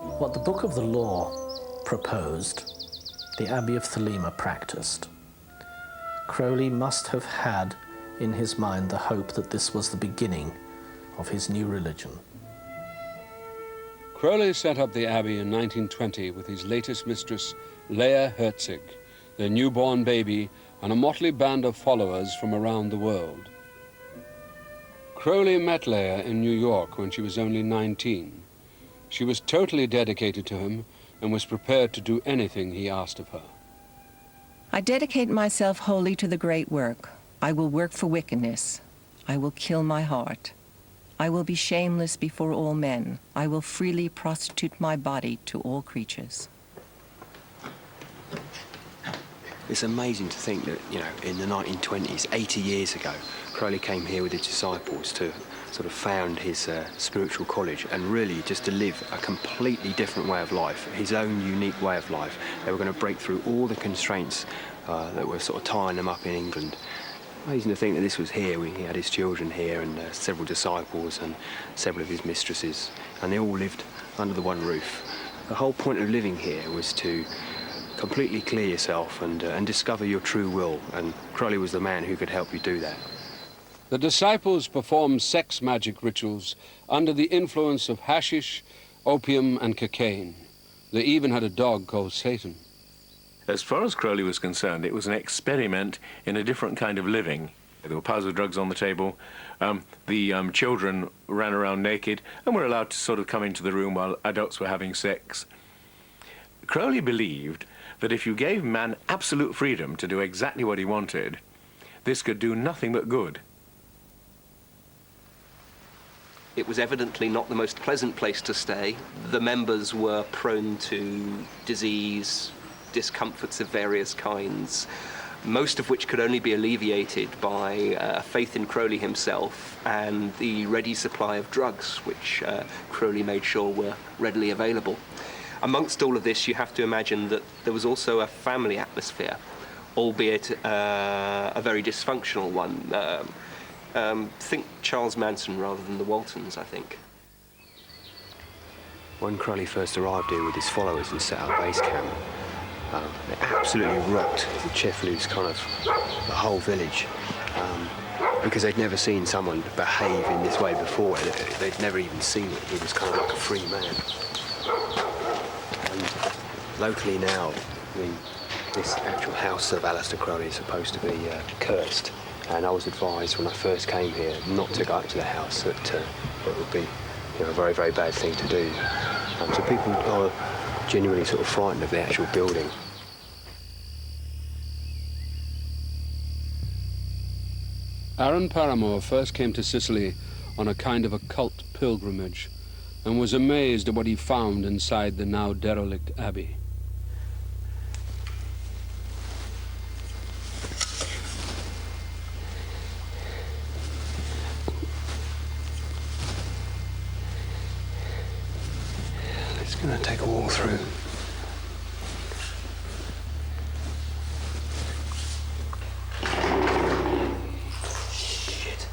What the Book of the Law proposed, the Abbey of Thelema practiced. Crowley must have had in his mind the hope that this was the beginning of his new religion. Crowley set up the Abbey in 1920 with his latest mistress, Leah Herzig, their newborn baby, and a motley band of followers from around the world. Crowley met Leah in New York when she was only 19. She was totally dedicated to him and was prepared to do anything he asked of her. I dedicate myself wholly to the great work. I will work for wickedness. I will kill my heart. I will be shameless before all men. I will freely prostitute my body to all creatures. It's amazing to think that, you know, in the 1920s, 80 years ago, Crowley came here with his disciples to sort of found his spiritual college and really just to live a completely different way of life, his own unique way of life. They were going to break through all the constraints that were sort of tying them up in England. Amazing to think that this was here. He had his children here and several disciples and several of his mistresses, and they all lived under the one roof. The whole point of living here was to completely clear yourself and discover your true will, and Crowley was the man who could help you do that. The disciples performed sex magic rituals under the influence of hashish, opium, and cocaine. They even had a dog called Satan. As far as Crowley was concerned, it was an experiment in a different kind of living. There were piles of drugs on the table. The children ran around naked and were allowed to sort of come into the room while adults were having sex. Crowley believed that if you gave man absolute freedom to do exactly what he wanted, this could do nothing but good. It was evidently not the most pleasant place to stay. The members were prone to disease, discomforts of various kinds, most of which could only be alleviated by faith in Crowley himself and the ready supply of drugs, which Crowley made sure were readily available. Amongst all of this, you have to imagine that there was also a family atmosphere, albeit a very dysfunctional one. Think Charles Manson rather than the Waltons, I think. When Crowley first arrived here with his followers and set up base camp, it absolutely rocked the Chefflews, kind of the whole village, because they'd never seen someone behave in this way before. They'd never even seen it. He was kind of like a free man. And locally now, this actual house of Aleister Crowley is supposed to be cursed, and I was advised when I first came here not to go up to the house, that it would be, you know, a very, very bad thing to do. So people are genuinely sort of frightened of the actual building. Aaron Paramore first came to Sicily on a kind of occult pilgrimage and was amazed at what he found inside the now derelict abbey. It's going to take a walk through. Shit.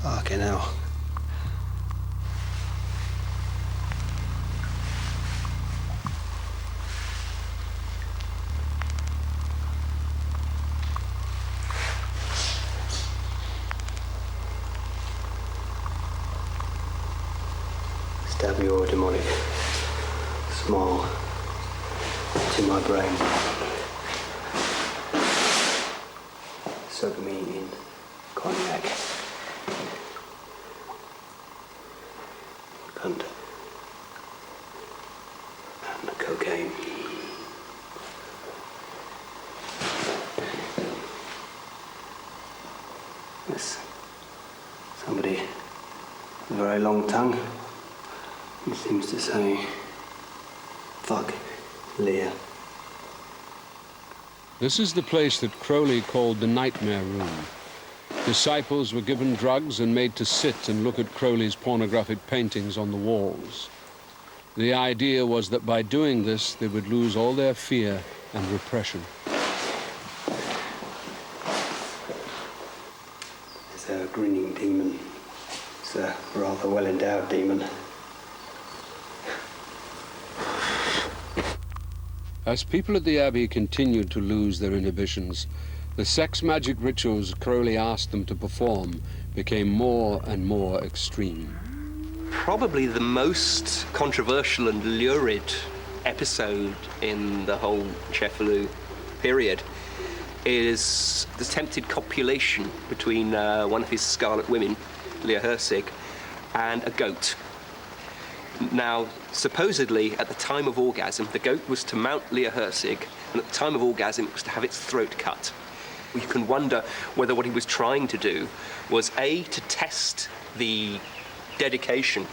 Fucking hell. Stab your demonic smile to my brain. Soak me in cognac and cocaine. Yes, somebody with a very long tongue. He seems to say, fuck Leah. This is the place that Crowley called the Nightmare Room. Disciples were given drugs and made to sit and look at Crowley's pornographic paintings on the walls. The idea was that by doing this, they would lose all their fear and repression. There's a grinning demon It's a rather well-endowed demon. As people at the Abbey continued to lose their inhibitions, the sex magic rituals Crowley asked them to perform became more and more extreme. Probably the most controversial and lurid episode in the whole Cefalù period is the attempted copulation between one of his Scarlet Women, Leah Herzig, and a goat. Now, supposedly, at the time of orgasm, the goat was to mount Leah Herzig, and at the time of orgasm, it was to have its throat cut. You can wonder whether what he was trying to do was, A, to test the dedication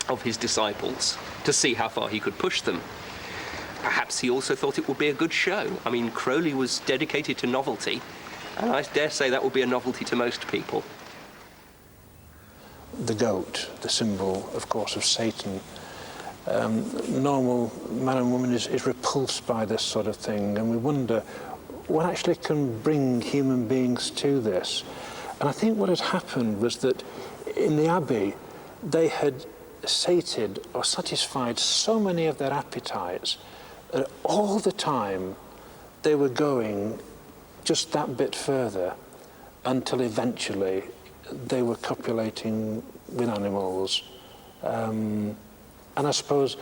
of his disciples, to see how far he could push them. Perhaps he also thought it would be a good show. I mean, Crowley was dedicated to novelty, and I dare say that would be a novelty to most people. The goat, the symbol, of course, of Satan. Normal man and woman is repulsed by this sort of thing, and we wonder what actually can bring human beings to this. And I think what had happened was that in the Abbey, they had sated or satisfied so many of their appetites that all the time they were going just that bit further until eventually they were copulating with animals. And I suppose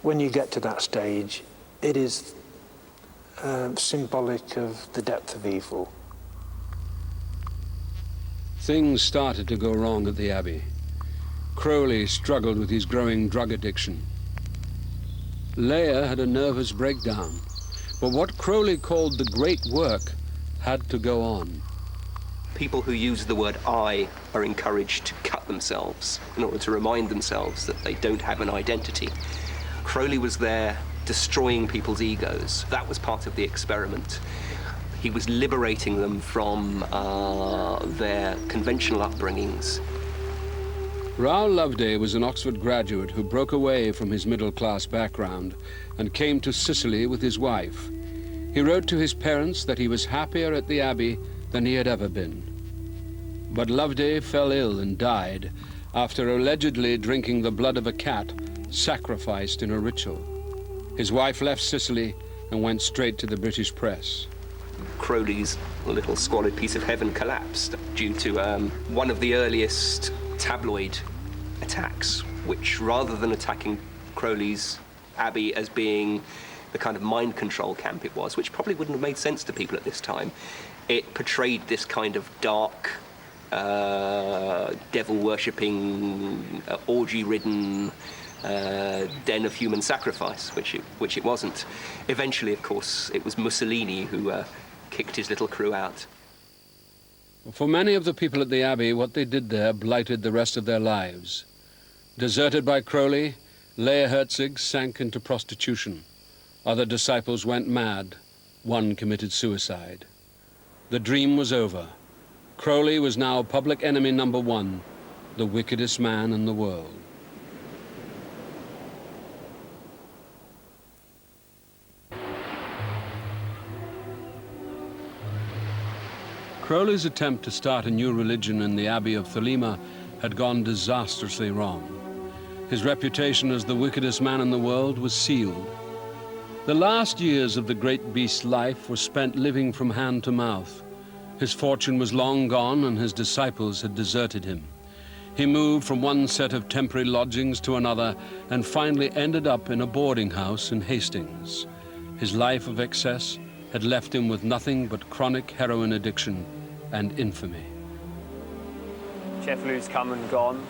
when you get to that stage, it is symbolic of the depth of evil. Things started to go wrong at the Abbey. Crowley struggled with his growing drug addiction. Leah had a nervous breakdown, but what Crowley called the great work had to go on. People who use the word I are encouraged to cut themselves in order to remind themselves that they don't have an identity. Crowley was there destroying people's egos. That was part of the experiment. He was liberating them from their conventional upbringings. Raoul Loveday was an Oxford graduate who broke away from his middle-class background and came to Sicily with his wife. He wrote to his parents that he was happier at the Abbey than he had ever been. But Loveday fell ill and died after allegedly drinking the blood of a cat sacrificed in a ritual. His wife left Sicily and went straight to the British press. Crowley's little squalid piece of heaven collapsed due to one of the earliest tabloid attacks, which, rather than attacking Crowley's Abbey as being the kind of mind control camp it was, which probably wouldn't have made sense to people at this time, it portrayed this kind of dark, devil-worshipping, orgy-ridden den of human sacrifice, which it wasn't. Eventually, of course, it was Mussolini who kicked his little crew out. For many of the people at the Abbey, what they did there blighted the rest of their lives. Deserted by Crowley, Leah Herzig sank into prostitution. Other disciples went mad. One committed suicide. The dream was over. Crowley was now public enemy number one, the wickedest man in the world. Crowley's attempt to start a new religion in the Abbey of Thelema had gone disastrously wrong. His reputation as the wickedest man in the world was sealed. The last years of the great beast's life were spent living from hand to mouth. His fortune was long gone and his disciples had deserted him. He moved from one set of temporary lodgings to another and finally ended up in a boarding house in Hastings. His life of excess had left him with nothing but chronic heroin addiction and infamy. Cefalù's come and gone,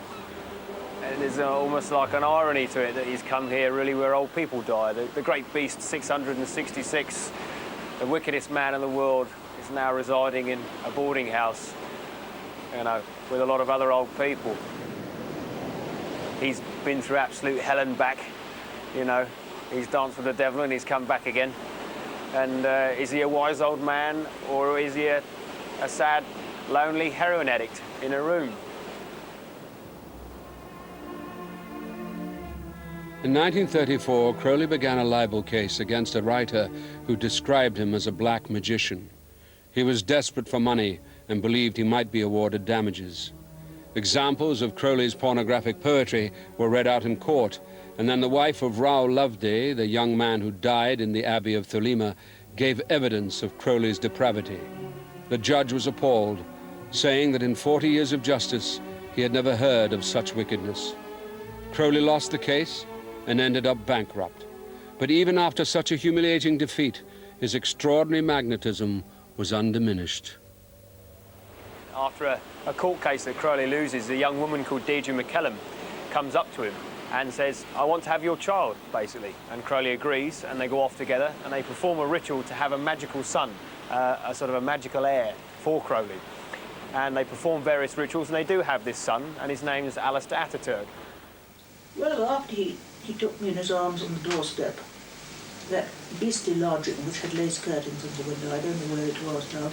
and there's almost like an irony to it that he's come here really where old people die. The great beast, 666, the wickedest man in the world, is now residing in a boarding house, you know, with a lot of other old people. He's been through absolute hell and back, you know. He's danced with the devil and he's come back again. And is he a wise old man, or is he a sad, lonely heroin addict in a room? In 1934, Crowley began a libel case against a writer who described him as a black magician. He was desperate for money and believed he might be awarded damages. Examples of Crowley's pornographic poetry were read out in court, and then the wife of Rao Loveday, the young man who died in the Abbey of Thelema, gave evidence of Crowley's depravity. The judge was appalled, saying that in 40 years of justice, he had never heard of such wickedness. Crowley lost the case and ended up bankrupt. But even after such a humiliating defeat, his extraordinary magnetism was undiminished. After a court case that Crowley loses, a young woman called Deirdre McKellum comes up to him and says, "I want to have your child," basically. And Crowley agrees, and they go off together, and they perform a ritual to have a magical son, a sort of a magical heir for Crowley. And they perform various rituals, and they do have this son, and his name is Alistair Ataturk. Well, after he took me in his arms on the doorstep, that beastly lodging which had lace curtains in the window, I don't know where it was now,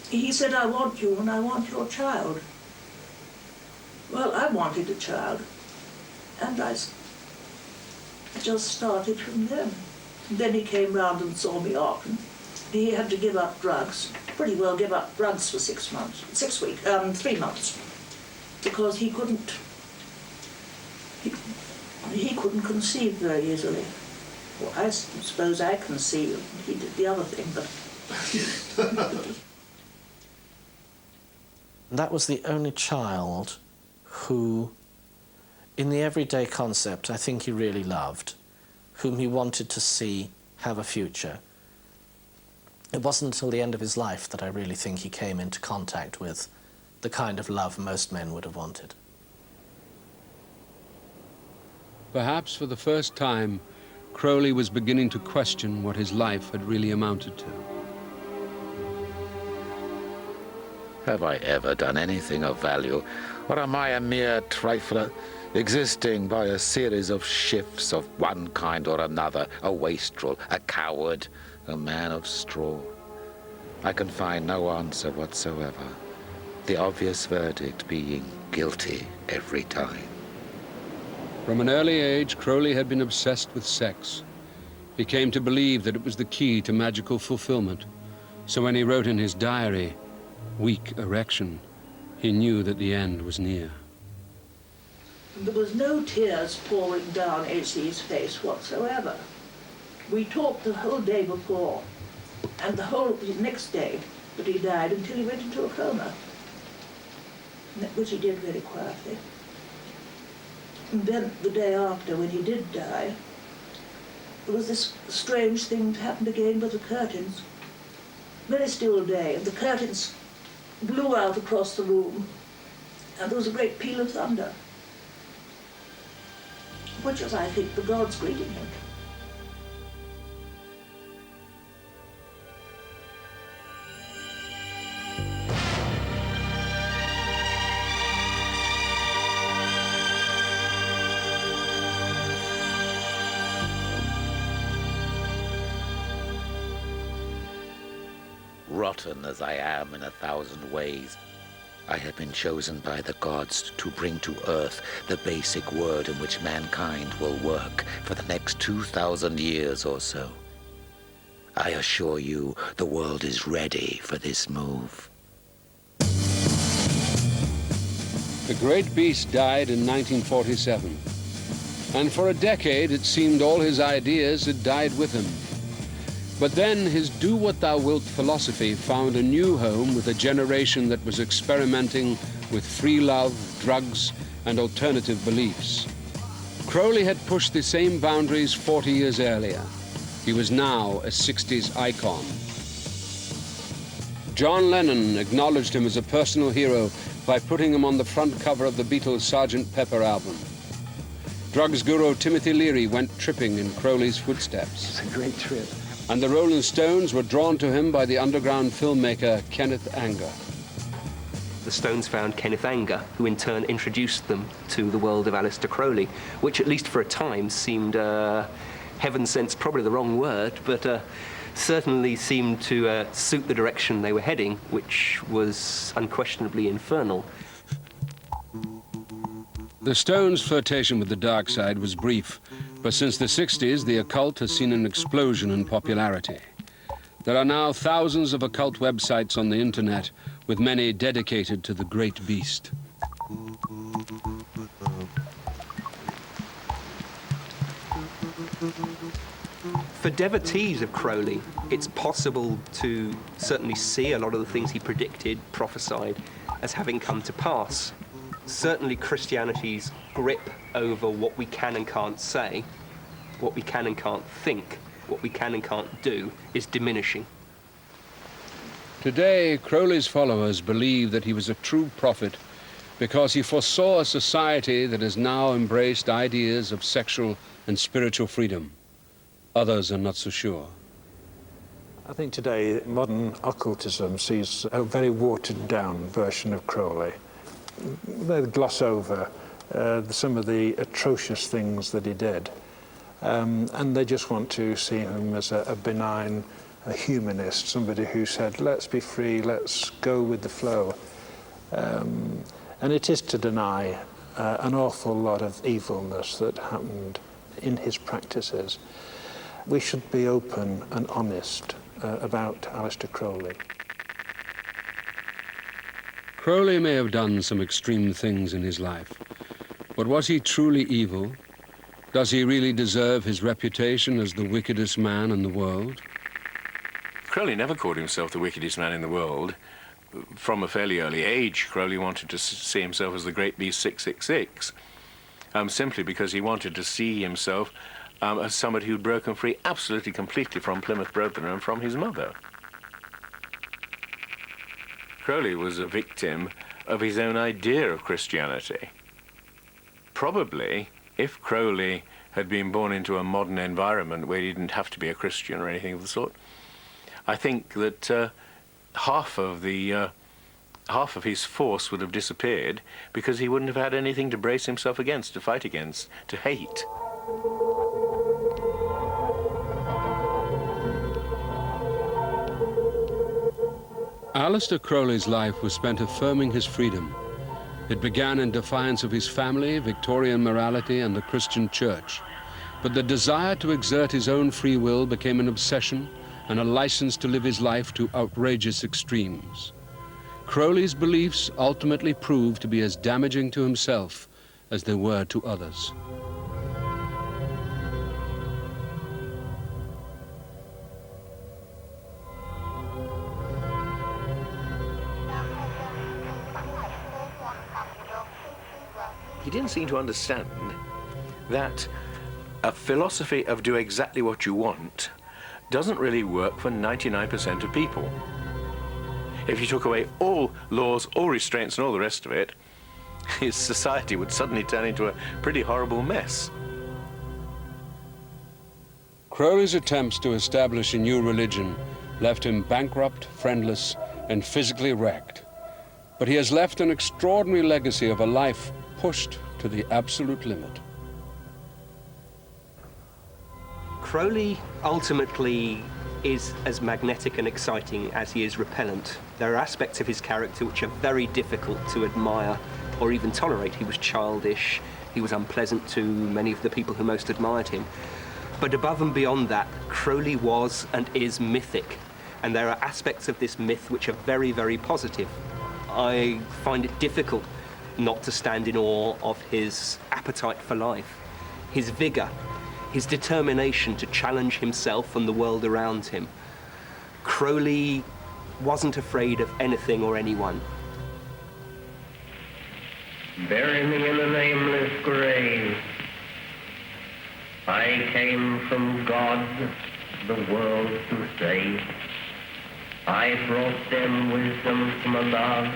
he said, "I want you and I want your child." Well, I wanted a child, and I just started from then. Then he came round and saw me off, and he had to give up drugs, pretty well give up drugs for 3 months, because he couldn't conceive very easily. Well, I suppose I conceived, he did the other thing, but... That was the only child who, in the everyday concept, I think he really loved, whom he wanted to see have a future. It wasn't until the end of his life that I really think he came into contact with the kind of love most men would have wanted. Perhaps for the first time, Crowley was beginning to question what his life had really amounted to. Have I ever done anything of value, or am I a mere trifler, existing by a series of shifts of one kind or another, a wastrel, a coward, a man of straw? I can find no answer whatsoever, the obvious verdict being guilty every time. From an early age, Crowley had been obsessed with sex. He came to believe that it was the key to magical fulfillment. So when he wrote in his diary, "Weak erection," he knew that the end was near. There was no tears pouring down A.C.'s face whatsoever. We talked the whole day before, and the whole next day that he died, until he went into a coma, which he did very quietly. And then the day after, when he did die, there was this strange thing that happened again with the curtains. Very still day, and the curtains blew out across the room, and there was a great peal of thunder, which was, I think, the gods greeting him. Rotten as I am in 1,000 ways, I have been chosen by the gods to bring to earth the basic word in which mankind will work for the next 2,000 years or so. I assure you, the world is ready for this move. The great beast died in 1947, and for a decade it seemed all his ideas had died with him. But then his do-what-thou-wilt philosophy found a new home with a generation that was experimenting with free love, drugs, and alternative beliefs. Crowley had pushed the same boundaries 40 years earlier. He was now a 60s icon. John Lennon acknowledged him as a personal hero by putting him on the front cover of the Beatles' Sgt. Pepper album. Drugs guru Timothy Leary went tripping in Crowley's footsteps. It's a great trip. And the Rolling Stones were drawn to him by the underground filmmaker Kenneth Anger. The Stones found Kenneth Anger, who in turn introduced them to the world of Aleister Crowley, which at least for a time seemed, heaven sent's probably the wrong word, but certainly seemed to suit the direction they were heading, which was unquestionably infernal. The Stones' flirtation with the dark side was brief, but since the 60s, the occult has seen an explosion in popularity. There are now thousands of occult websites on the internet, with many dedicated to the great beast. For devotees of Crowley, it's possible to certainly see a lot of the things he predicted, prophesied, as having come to pass. Certainly Christianity's grip over what we can and can't say, what we can and can't think, what we can and can't do, is diminishing. Today, Crowley's followers believe that he was a true prophet because he foresaw a society that has now embraced ideas of sexual and spiritual freedom. Others are not so sure. I think today modern occultism sees a very watered-down version of Crowley. They gloss over some of the atrocious things that he did, and they just want to see him as a benign, a humanist, somebody who said, let's be free, let's go with the flow. And it is to deny an awful lot of evilness that happened in his practices. We should be open and honest about Aleister Crowley. Crowley may have done some extreme things in his life, but was he truly evil? Does he really deserve his reputation as the wickedest man in the world? Crowley never called himself the wickedest man in the world. From a fairly early age, Crowley wanted to see himself as the Great Beast 666, simply because he wanted to see himself as somebody who'd broken free absolutely completely from Plymouth Brethren and from his mother. Crowley was a victim of his own idea of Christianity. Probably, if Crowley had been born into a modern environment where he didn't have to be a Christian or anything of the sort, I think that half of his force would have disappeared because he wouldn't have had anything to brace himself against, to fight against, to hate. Aleister Crowley's life was spent affirming his freedom. It began in defiance of his family, Victorian morality, and the Christian church. But the desire to exert his own free will became an obsession and a license to live his life to outrageous extremes. Crowley's beliefs ultimately proved to be as damaging to himself as they were to others. He didn't seem to understand that a philosophy of do exactly what you want doesn't really work for 99% of people. If you took away all laws, all restraints, and all the rest of it, his society would suddenly turn into a pretty horrible mess. Crowley's attempts to establish a new religion left him bankrupt, friendless, and physically wrecked. But he has left an extraordinary legacy of a life pushed to the absolute limit. Crowley ultimately is as magnetic and exciting as he is repellent. There are aspects of his character which are very difficult to admire or even tolerate. He was childish, he was unpleasant to many of the people who most admired him. But above and beyond that, Crowley was and is mythic, and there are aspects of this myth which are very, very positive. I find it difficult not to stand in awe of his appetite for life, his vigor, his determination to challenge himself and the world around him. Crowley wasn't afraid of anything or anyone. Bury me in a nameless grave. I came from God, the world to save. I brought them wisdom from above,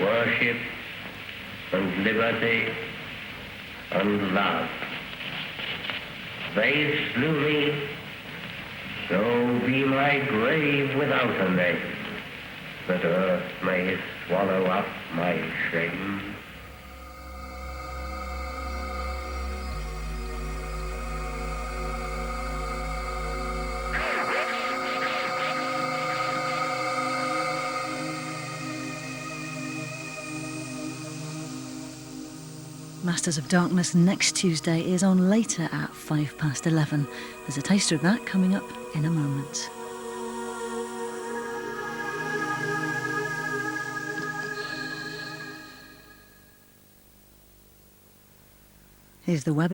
worship and liberty and love. They slew me, so be my grave without a name, that earth may swallow up my shame. Masters of Darkness next Tuesday is on later at 11:05. There's a taster of that coming up in a moment. is the web